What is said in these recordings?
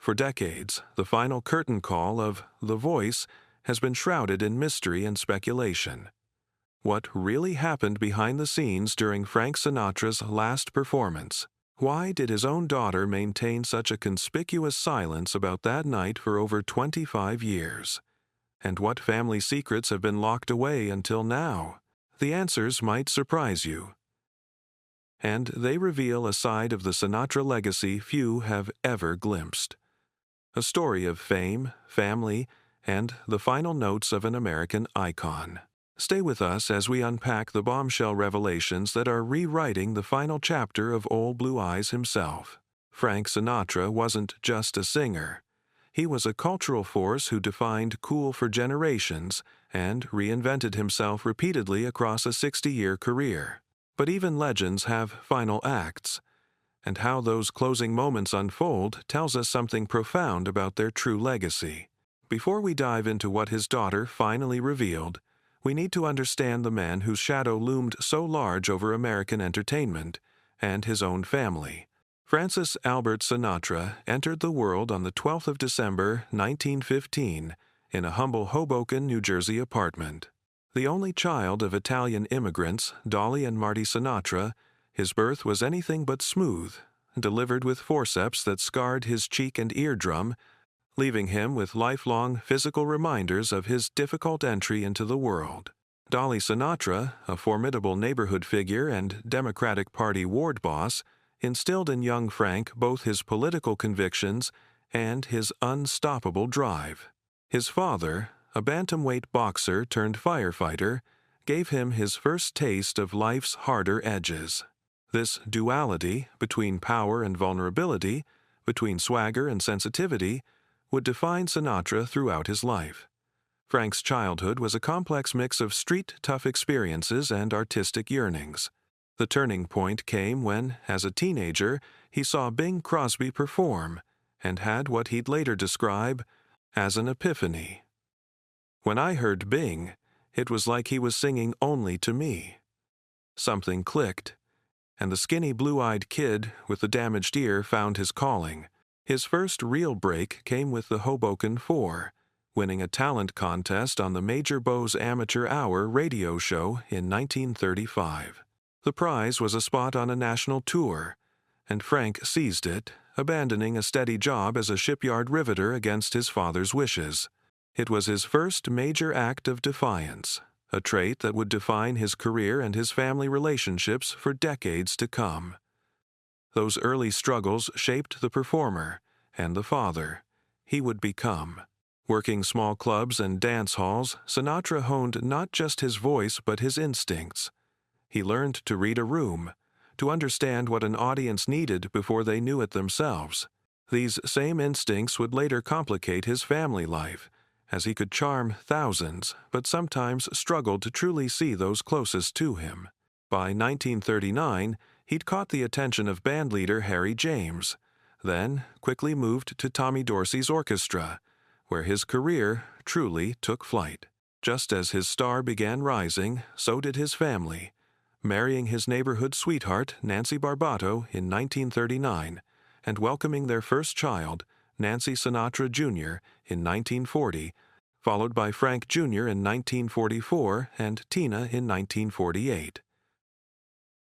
For decades, the final curtain call of The Voice has been shrouded in mystery and speculation. What really happened behind the scenes during Frank Sinatra's last performance? Why did his own daughter maintain such a conspicuous silence about that night for over 25 years? And what family secrets have been locked away until now? The answers might surprise you. And they reveal a side of the Sinatra legacy few have ever glimpsed. A story of fame, family, and the final notes of an American icon. Stay with us as we unpack the bombshell revelations that are rewriting the final chapter of Old Blue Eyes himself. Frank Sinatra wasn't just a singer. He was a cultural force who defined cool for generations and reinvented himself repeatedly across a 60-year career. But even legends have final acts, and how those closing moments unfold tells us something profound about their true legacy. Before we dive into what his daughter finally revealed, we need to understand the man whose shadow loomed so large over American entertainment and his own family. Francis Albert Sinatra entered the world on the 12th of December, 1915, in a humble Hoboken, New Jersey apartment. The only child of Italian immigrants, Dolly and Marty Sinatra, his birth was anything but smooth, delivered with forceps that scarred his cheek and eardrum, leaving him with lifelong physical reminders of his difficult entry into the world. Dolly Sinatra, a formidable neighborhood figure and Democratic Party ward boss, instilled in young Frank both his political convictions and his unstoppable drive. His father, a bantamweight boxer turned firefighter, gave him his first taste of life's harder edges. This duality between power and vulnerability, between swagger and sensitivity, would define Sinatra throughout his life. Frank's childhood was a complex mix of street-tough experiences and artistic yearnings. The turning point came when, as a teenager, he saw Bing Crosby perform and had what he'd later describe as an epiphany. When I heard Bing, it was like he was singing only to me. Something clicked, and the skinny blue-eyed kid with the damaged ear found his calling. His first real break came with the Hoboken Four, winning a talent contest on the Major Bowes Amateur Hour radio show in 1935. The prize was a spot on a national tour, and Frank seized it, abandoning a steady job as a shipyard riveter against his father's wishes. It was his first major act of defiance, a trait that would define his career and his family relationships for decades to come. Those early struggles shaped the performer and the father he would become. Working small clubs and dance halls, Sinatra honed not just his voice but his instincts. He learned to read a room, to understand what an audience needed before they knew it themselves. These same instincts would later complicate his family life, as he could charm thousands, but sometimes struggled to truly see those closest to him. By 1939, he'd caught the attention of bandleader Harry James, then quickly moved to Tommy Dorsey's orchestra, where his career truly took flight. Just as his star began rising, so did his family, marrying his neighborhood sweetheart, Nancy Barbato, in 1939, and welcoming their first child, Nancy Sinatra Jr., in 1940, followed by Frank Jr. in 1944 and Tina in 1948.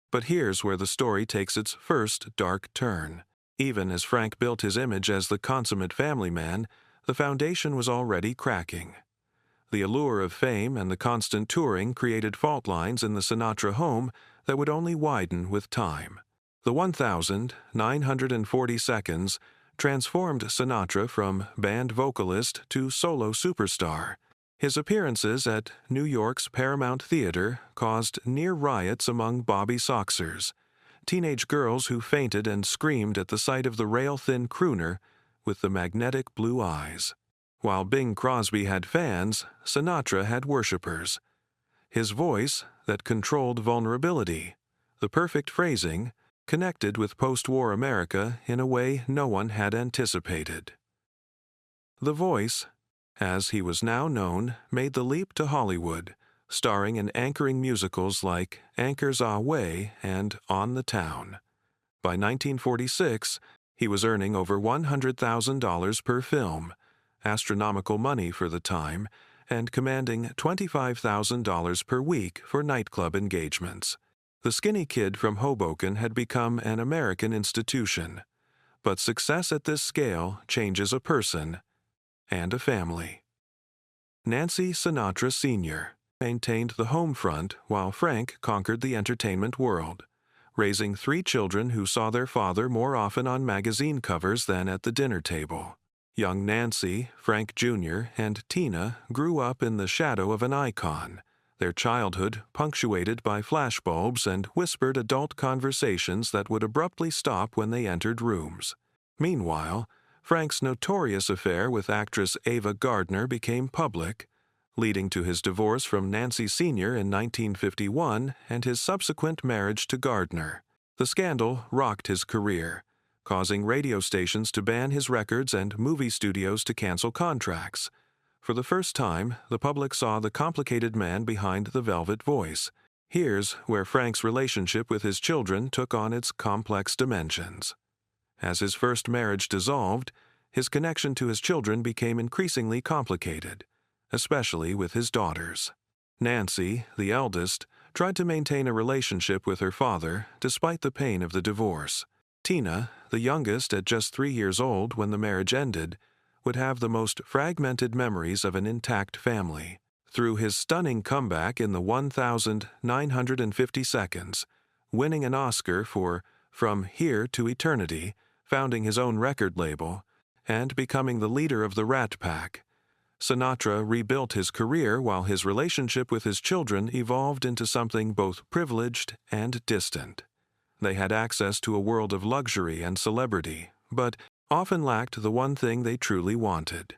But here's where the story takes its first dark turn. Even as Frank built his image as the consummate family man, the foundation was already cracking. The allure of fame and the constant touring created fault lines in the Sinatra home that would only widen with time. The 1,940 seconds transformed Sinatra from band vocalist to solo superstar. His appearances at New York's Paramount Theater caused near riots among Bobby Soxers, teenage girls who fainted and screamed at the sight of the rail-thin crooner with the magnetic blue eyes. While Bing Crosby had fans, Sinatra had worshippers. His voice, that controlled vulnerability, the perfect phrasing, connected with post-war America in a way no one had anticipated. The Voice, as he was now known, made the leap to Hollywood, starring in anchoring musicals like Anchor's Ah Way and On the Town. By 1946, He was earning over $100,000 per film, astronomical money for the time, and commanding $25,000 per week for nightclub engagements. The skinny kid from Hoboken had become an American institution. But success at this scale changes a person and a family. Nancy Sinatra Sr. maintained the home front while Frank conquered the entertainment world, raising 3 children who saw their father more often on magazine covers than at the dinner table. Young Nancy, Frank Jr., and Tina grew up in the shadow of an icon, their childhood punctuated by flashbulbs and whispered adult conversations that would abruptly stop when they entered rooms. Meanwhile, Frank's notorious affair with actress Ava Gardner became public, leading to his divorce from Nancy Sr. in 1951 and his subsequent marriage to Gardner. The scandal rocked his career, causing radio stations to ban his records and movie studios to cancel contracts. For the first time, the public saw the complicated man behind the velvet voice. Here's where Frank's relationship with his children took on its complex dimensions. As his first marriage dissolved, his connection to his children became increasingly complicated, especially with his daughters. Nancy, the eldest, tried to maintain a relationship with her father despite the pain of the divorce. Tina, the youngest at just 3 years old when the marriage ended, would have the most fragmented memories of an intact family. Through his stunning comeback in the 1,950 seconds, winning an Oscar for From Here to Eternity, founding his own record label, and becoming the leader of the Rat Pack, Sinatra rebuilt his career while his relationship with his children evolved into something both privileged and distant. They had access to a world of luxury and celebrity, but often lacked the one thing they truly wanted: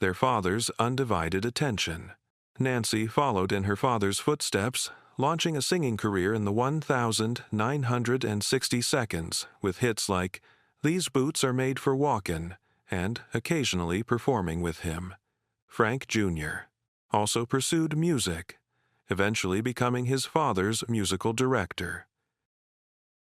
their father's undivided attention. Nancy followed in her father's footsteps, launching a singing career in the 1,960 seconds with hits like These Boots Are Made for Walkin', and occasionally performing with him. Frank Jr. also pursued music, eventually becoming his father's musical director.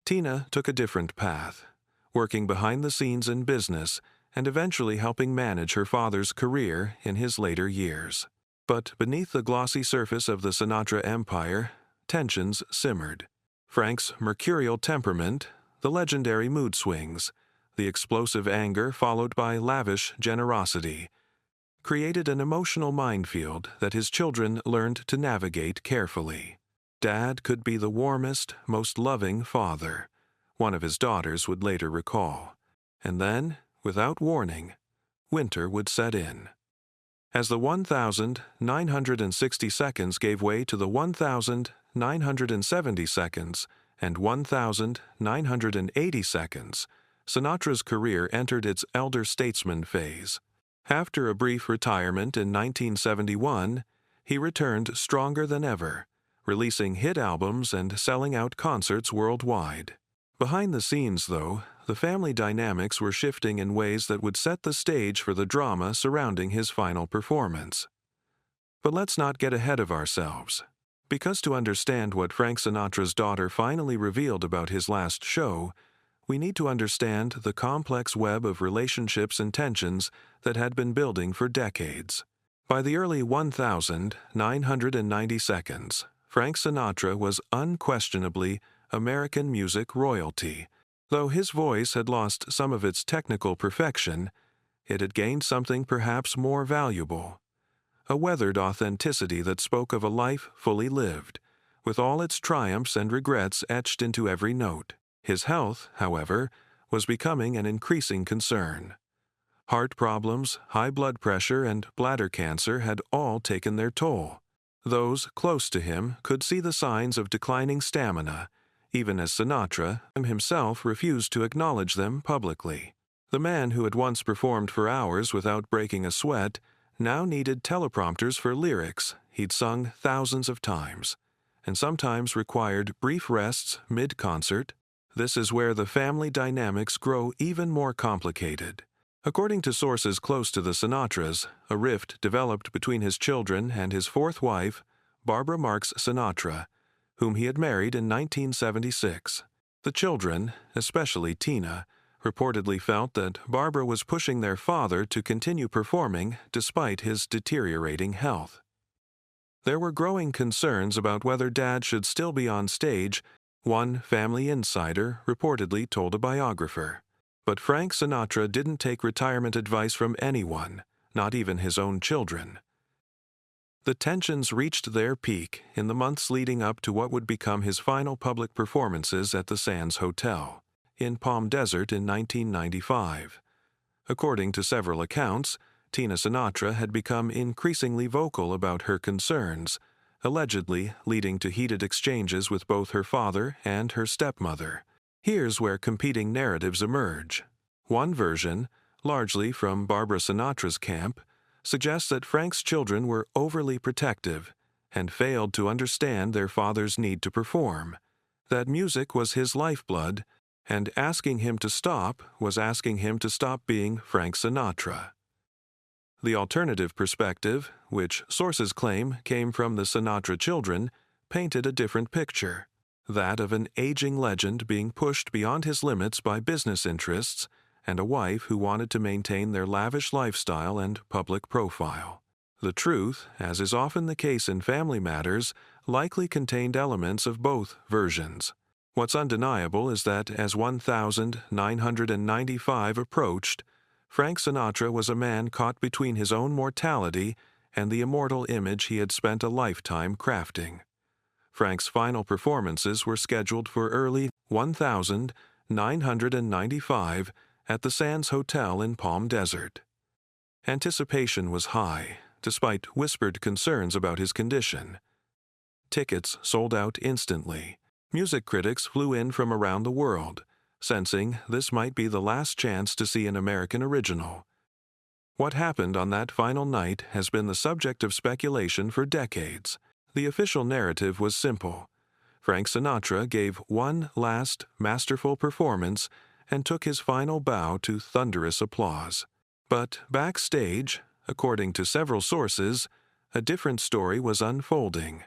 Tina took a different path, working behind the scenes in business and eventually helping manage her father's career in his later years. But beneath the glossy surface of the Sinatra empire, tensions simmered. Frank's mercurial temperament, the legendary mood swings, the explosive anger followed by lavish generosity, created an emotional minefield that his children learned to navigate carefully. Dad could be the warmest, most loving father, one of his daughters would later recall. And then, without warning, winter would set in. As the 1,960 seconds gave way to the 1,970 seconds and 1,980 seconds, Sinatra's career entered its elder statesman phase. After a brief retirement in 1971, he returned stronger than ever, releasing hit albums and selling out concerts worldwide. Behind the scenes, though, the family dynamics were shifting in ways that would set the stage for the drama surrounding his final performance. But let's not get ahead of ourselves, because to understand what Frank Sinatra's daughter finally revealed about his last show, we need to understand the complex web of relationships and tensions that had been building for decades. By the early 1,990 seconds, Frank Sinatra was unquestionably American music royalty. Though his voice had lost some of its technical perfection, it had gained something perhaps more valuable: a weathered authenticity that spoke of a life fully lived, with all its triumphs and regrets etched into every note. His health, however, was becoming an increasing concern. Heart problems, high blood pressure, and bladder cancer had all taken their toll. Those close to him could see the signs of declining stamina, even as Sinatra himself refused to acknowledge them publicly. The man who had once performed for hours without breaking a sweat now needed teleprompters for lyrics he'd sung thousands of times, and sometimes required brief rests mid-concert. This is where the family dynamics grow even more complicated. According to sources close to the Sinatras, a rift developed between his children and his fourth wife, Barbara Marx Sinatra, whom he had married in 1976. The children, especially Tina, reportedly felt that Barbara was pushing their father to continue performing despite his deteriorating health. There were growing concerns about whether Dad should still be on stage, one family insider reportedly told a biographer. But Frank Sinatra didn't take retirement advice from anyone, not even his own children. The tensions reached their peak in the months leading up to what would become his final public performances at the Sands Hotel in Palm Desert in 1995. According to several accounts, Tina Sinatra had become increasingly vocal about her concerns, allegedly leading to heated exchanges with both her father and her stepmother. Here's where competing narratives emerge. One version, largely from Barbara Sinatra's camp, suggests that Frank's children were overly protective and failed to understand their father's need to perform, that music was his lifeblood, and asking him to stop was asking him to stop being Frank Sinatra. The alternative perspective, which sources claim came from the Sinatra children, painted a different picture, that of an aging legend being pushed beyond his limits by business interests and a wife who wanted to maintain their lavish lifestyle and public profile. The truth, as is often the case in family matters, likely contained elements of both versions. What's undeniable is that as 1995 approached, Frank Sinatra was a man caught between his own mortality and the immortal image he had spent a lifetime crafting. Frank's final performances were scheduled for early 1995 at the Sands Hotel in Palm Desert. Anticipation was high, despite whispered concerns about his condition. Tickets sold out instantly. Music critics flew in from around the world, sensing this might be the last chance to see an American original. What happened on that final night has been the subject of speculation for decades. The official narrative was simple. Frank Sinatra gave one last, masterful performance and took his final bow to thunderous applause. But backstage, according to several sources, a different story was unfolding,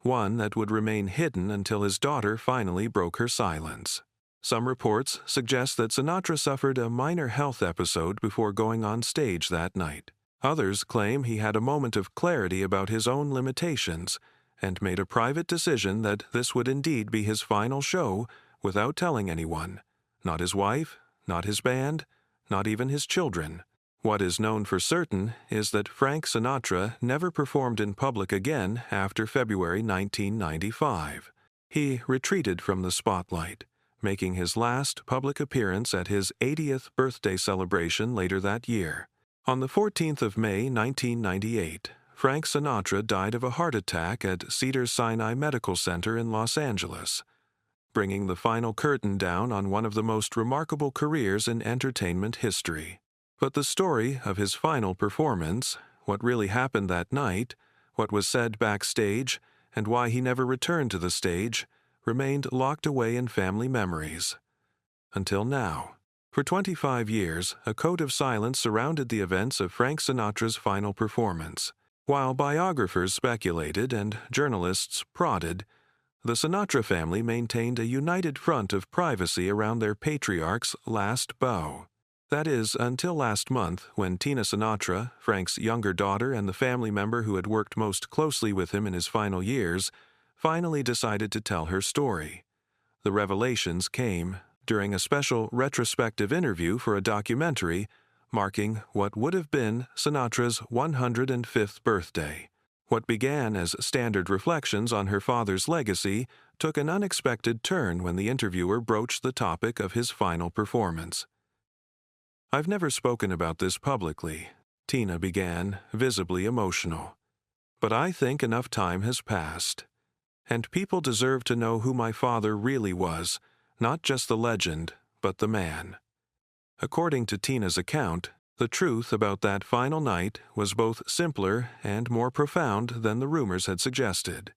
one that would remain hidden until his daughter finally broke her silence. Some reports suggest that Sinatra suffered a minor health episode before going on stage that night. Others claim he had a moment of clarity about his own limitations and made a private decision that this would indeed be his final show without telling anyone. Not his wife, not his band, not even his children. What is known for certain is that Frank Sinatra never performed in public again after February 1995. He retreated from the spotlight, making his last public appearance at his 80th birthday celebration later that year. On the 14th of May 1998, Frank Sinatra died of a heart attack at Cedars-Sinai Medical Center in Los Angeles, bringing the final curtain down on one of the most remarkable careers in entertainment history. But the story of his final performance, what really happened that night, what was said backstage, and why he never returned to the stage, remained locked away in family memories. Until now. For 25 years, a code of silence surrounded the events of Frank Sinatra's final performance. While biographers speculated and journalists prodded, the Sinatra family maintained a united front of privacy around their patriarch's last bow. That is, until last month, when Tina Sinatra, Frank's younger daughter and the family member who had worked most closely with him in his final years, finally decided to tell her story. The revelations came during a special retrospective interview for a documentary marking what would have been Sinatra's 105th birthday. What began as standard reflections on her father's legacy took an unexpected turn when the interviewer broached the topic of his final performance. "I've never spoken about this publicly," Tina began, visibly emotional. "But I think enough time has passed. And people deserve to know who my father really was, not just the legend, but the man." According to Tina's account, the truth about that final night was both simpler and more profound than the rumors had suggested.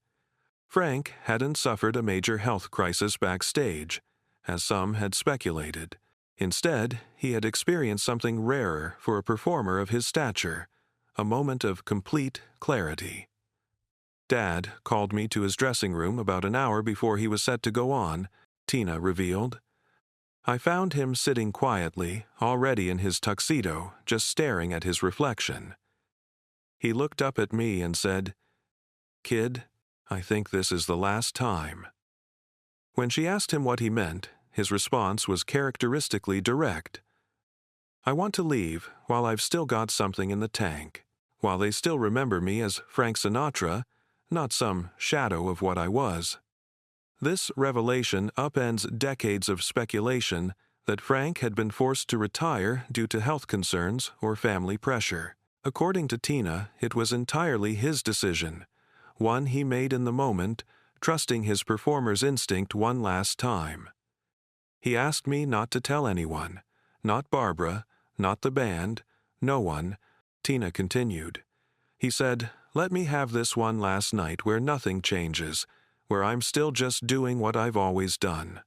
Frank hadn't suffered a major health crisis backstage, as some had speculated. Instead, he had experienced something rarer for a performer of his stature, a moment of complete clarity. "Dad called me to his dressing room about an hour before he was set to go on," Tina revealed. I found him sitting quietly, already in his tuxedo, just staring at his reflection. He looked up at me and said, "Kid, I think this is the last time." When she asked him what he meant, his response was characteristically direct. "I want to leave while I've still got something in the tank, while they still remember me as Frank Sinatra, not some shadow of what I was." This revelation upends decades of speculation that Frank had been forced to retire due to health concerns or family pressure. According to Tina, it was entirely his decision, one he made in the moment, trusting his performer's instinct one last time. "He asked me not to tell anyone, not Barbara, not the band, no one," Tina continued. "He said, 'Let me have this one last night where nothing changes, where I'm still just doing what I've always done.'"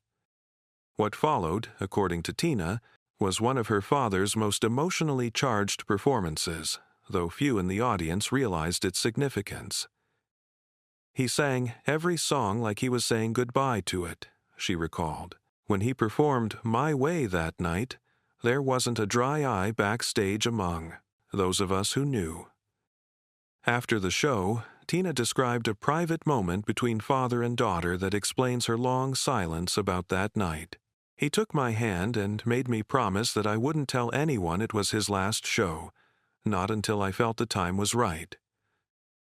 What followed, according to Tina, was one of her father's most emotionally charged performances, though few in the audience realized its significance. "He sang every song like he was saying goodbye to it," she recalled. "When he performed My Way that night, there wasn't a dry eye backstage among those of us who knew." After the show, Tina described a private moment between father and daughter that explains her long silence about that night. "He took my hand and made me promise that I wouldn't tell anyone it was his last show, not until I felt the time was right.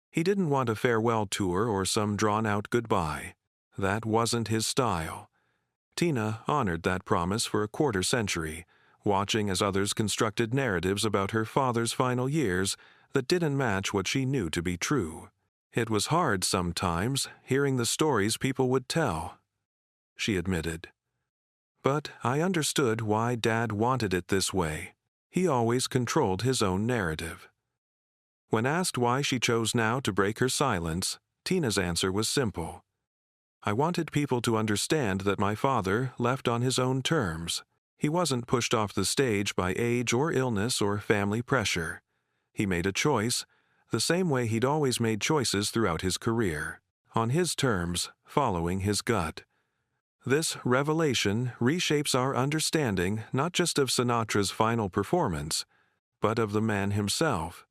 He didn't want a farewell tour or some drawn-out goodbye. That wasn't his style." Tina honored that promise for a quarter century, watching as others constructed narratives about her father's final years that didn't match what she knew to be true. "It was hard sometimes, hearing the stories people would tell," she admitted. "But I understood why Dad wanted it this way. He always controlled his own narrative." When asked why she chose now to break her silence, Tina's answer was simple. "I wanted people to understand that my father left on his own terms. He wasn't pushed off the stage by age or illness or family pressure. He made a choice, the same way he'd always made choices throughout his career, on his terms, following his gut." This revelation reshapes our understanding not just of Sinatra's final performance, but of the man himself.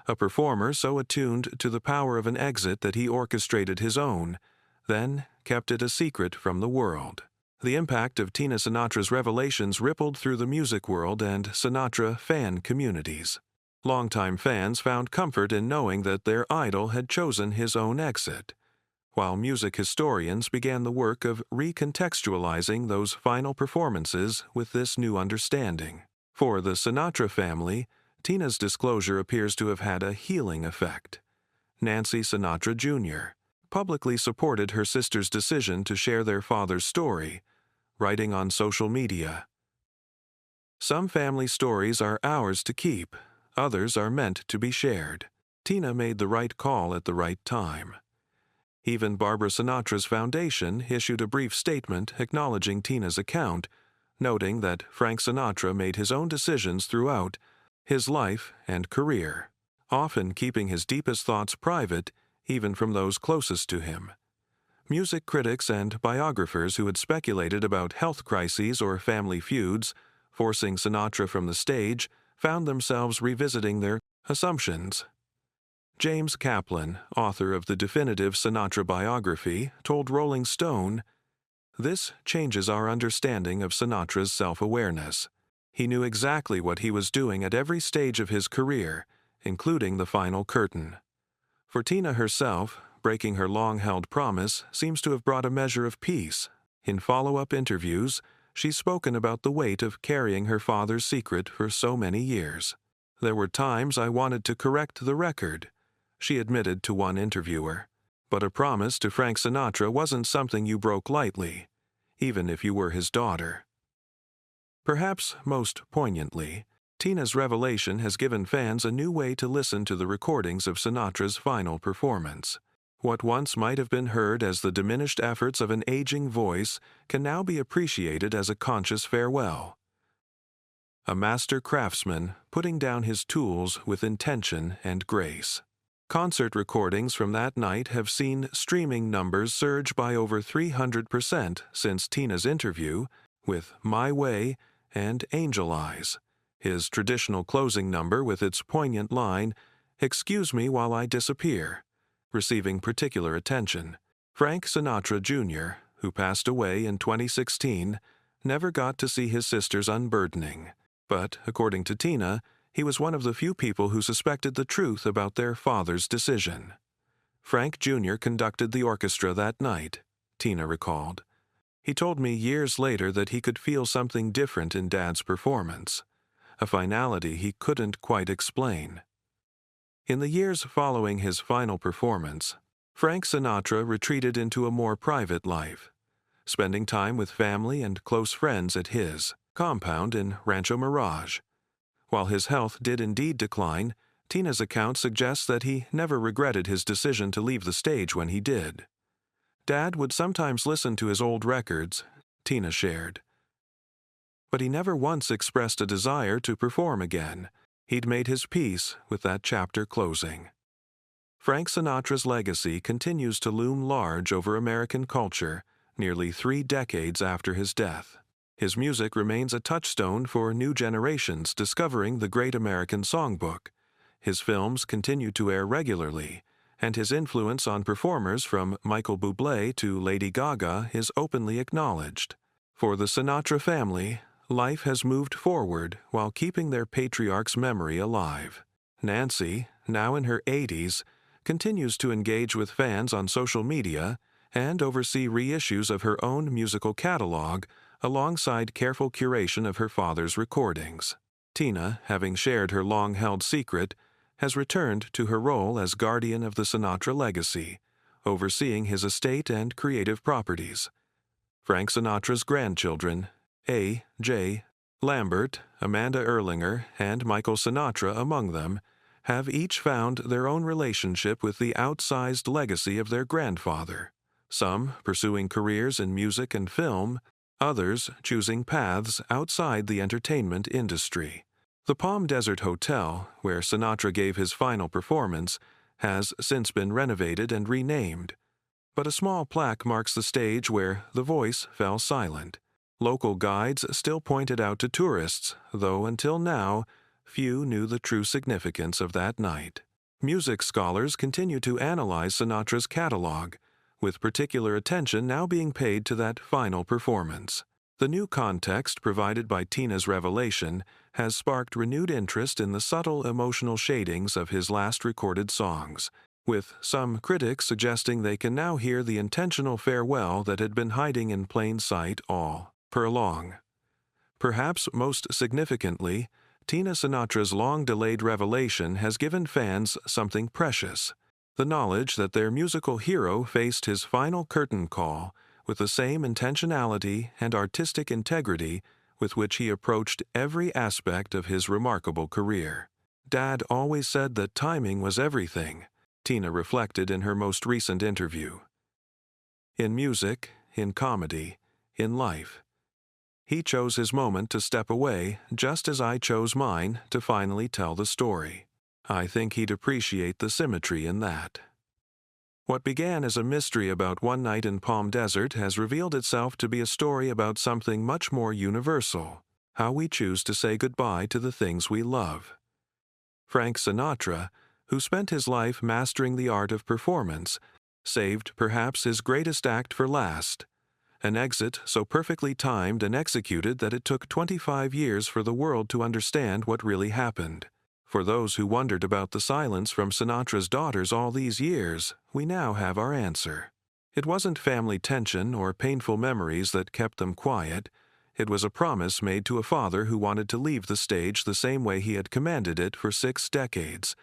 A performer so attuned to the power of an exit that he orchestrated his own, then kept it a secret from the world. The impact of Tina Sinatra's revelations rippled through the music world and Sinatra fan communities. Longtime fans found comfort in knowing that their idol had chosen his own exit, while music historians began the work of recontextualizing those final performances with this new understanding. For the Sinatra family, Tina's disclosure appears to have had a healing effect. Nancy Sinatra Jr. publicly supported her sister's decision to share their father's story, writing on social media, "Some family stories are ours to keep, others are meant to be shared. Tina made the right call at the right time." Even Barbara Sinatra's foundation issued a brief statement acknowledging Tina's account, noting that Frank Sinatra made his own decisions throughout his life and career, often keeping his deepest thoughts private, even from those closest to him. Music critics and biographers who had speculated about health crises or family feuds, forcing Sinatra from the stage, found themselves revisiting their assumptions. James Kaplan, author of the definitive Sinatra biography, told Rolling Stone, "This changes our understanding of Sinatra's self-awareness. He knew exactly what he was doing at every stage of his career, including the final curtain." For Tina herself, breaking her long-held promise seems to have brought a measure of peace. In follow-up interviews, she's spoken about the weight of carrying her father's secret for so many years. "There were times I wanted to correct the record," she admitted to one interviewer. "But a promise to Frank Sinatra wasn't something you broke lightly, even if you were his daughter." Perhaps most poignantly, Tina's revelation has given fans a new way to listen to the recordings of Sinatra's final performance. What once might have been heard as the diminished efforts of an aging voice can now be appreciated as a conscious farewell. A master craftsman putting down his tools with intention and grace. Concert recordings from that night have seen streaming numbers surge by over 300% since Tina's interview, with My Way and Angel Eyes, his traditional closing number with its poignant line, "Excuse me while I disappear," receiving particular attention. Frank Sinatra Jr., who passed away in 2016, never got to see his sister's unburdening. But, according to Tina, he was one of the few people who suspected the truth about their father's decision. Frank Jr. conducted the orchestra that night, Tina recalled. He told me years later that he could feel something different in Dad's performance, a finality he couldn't quite explain. In the years following his final performance, Frank Sinatra retreated into a more private life, spending time with family and close friends at his compound in Rancho Mirage. While his health did indeed decline, Tina's account suggests that he never regretted his decision to leave the stage when he did. Dad would sometimes listen to his old records, Tina shared. But he never once expressed a desire to perform again. He'd made his peace with that chapter closing. Frank Sinatra's legacy continues to loom large over American culture nearly 3 decades after his death. His music remains a touchstone for new generations discovering the great American songbook. His films continue to air regularly, and his influence on performers from Michael Bublé to Lady Gaga is openly acknowledged. For the Sinatra family, life has moved forward while keeping their patriarch's memory alive. Nancy, now in her 80s, continues to engage with fans on social media and oversee reissues of her own musical catalog alongside careful curation of her father's recordings. Tina, having shared her long-held secret, has returned to her role as guardian of the Sinatra legacy, overseeing his estate and creative properties. Frank Sinatra's grandchildren, A. J. Lambert, Amanda Erlinger, and Michael Sinatra among them, have each found their own relationship with the outsized legacy of their grandfather, some pursuing careers in music and film, others choosing paths outside the entertainment industry. The Palm Desert Hotel, where Sinatra gave his final performance, has since been renovated and renamed, but a small plaque marks the stage where the voice fell silent. Local guides still point it out to tourists, though until now, few knew the true significance of that night. Music scholars continue to analyze Sinatra's catalog, with particular attention now being paid to that final performance. The new context provided by Tina's revelation has sparked renewed interest in the subtle emotional shadings of his last recorded songs, with some critics suggesting they can now hear the intentional farewell that had been hiding in plain sight all along. Perhaps most significantly, Tina Sinatra's long-delayed revelation has given fans something precious: the knowledge that their musical hero faced his final curtain call with the same intentionality and artistic integrity with which he approached every aspect of his remarkable career. Dad always said that timing was everything, Tina reflected in her most recent interview. In music, in comedy, in life. He chose his moment to step away, just as I chose mine to finally tell the story. I think he'd appreciate the symmetry in that. What began as a mystery about one night in Palm Desert has revealed itself to be a story about something much more universal: how we choose to say goodbye to the things we love. Frank Sinatra, who spent his life mastering the art of performance, saved perhaps his greatest act for last, an exit so perfectly timed and executed that it took 25 years for the world to understand what really happened. For those who wondered about the silence from Sinatra's daughters all these years, we now have our answer. It wasn't family tension or painful memories that kept them quiet. It was a promise made to a father who wanted to leave the stage the same way he had commanded it for 6 decades,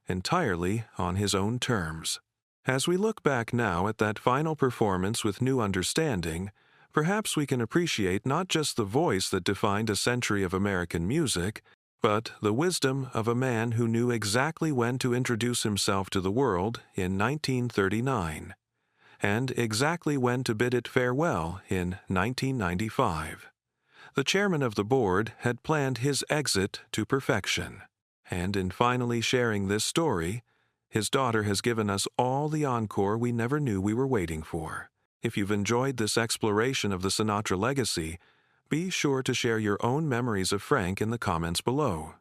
entirely on his own terms. As we look back now at that final performance with new understanding, perhaps we can appreciate not just the voice that defined a century of American music, but the wisdom of a man who knew exactly when to introduce himself to the world in 1939, and exactly when to bid it farewell in 1995. The chairman of the board had planned his exit to perfection, and in finally sharing this story, his daughter has given us all the encore we never knew we were waiting for. If you've enjoyed this exploration of the Sinatra legacy, Be sure to share your own memories of Frank in the comments below.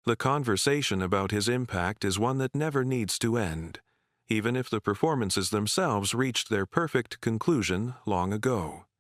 The conversation about his impact is one that never needs to end, even if the performances themselves reached their perfect conclusion long ago.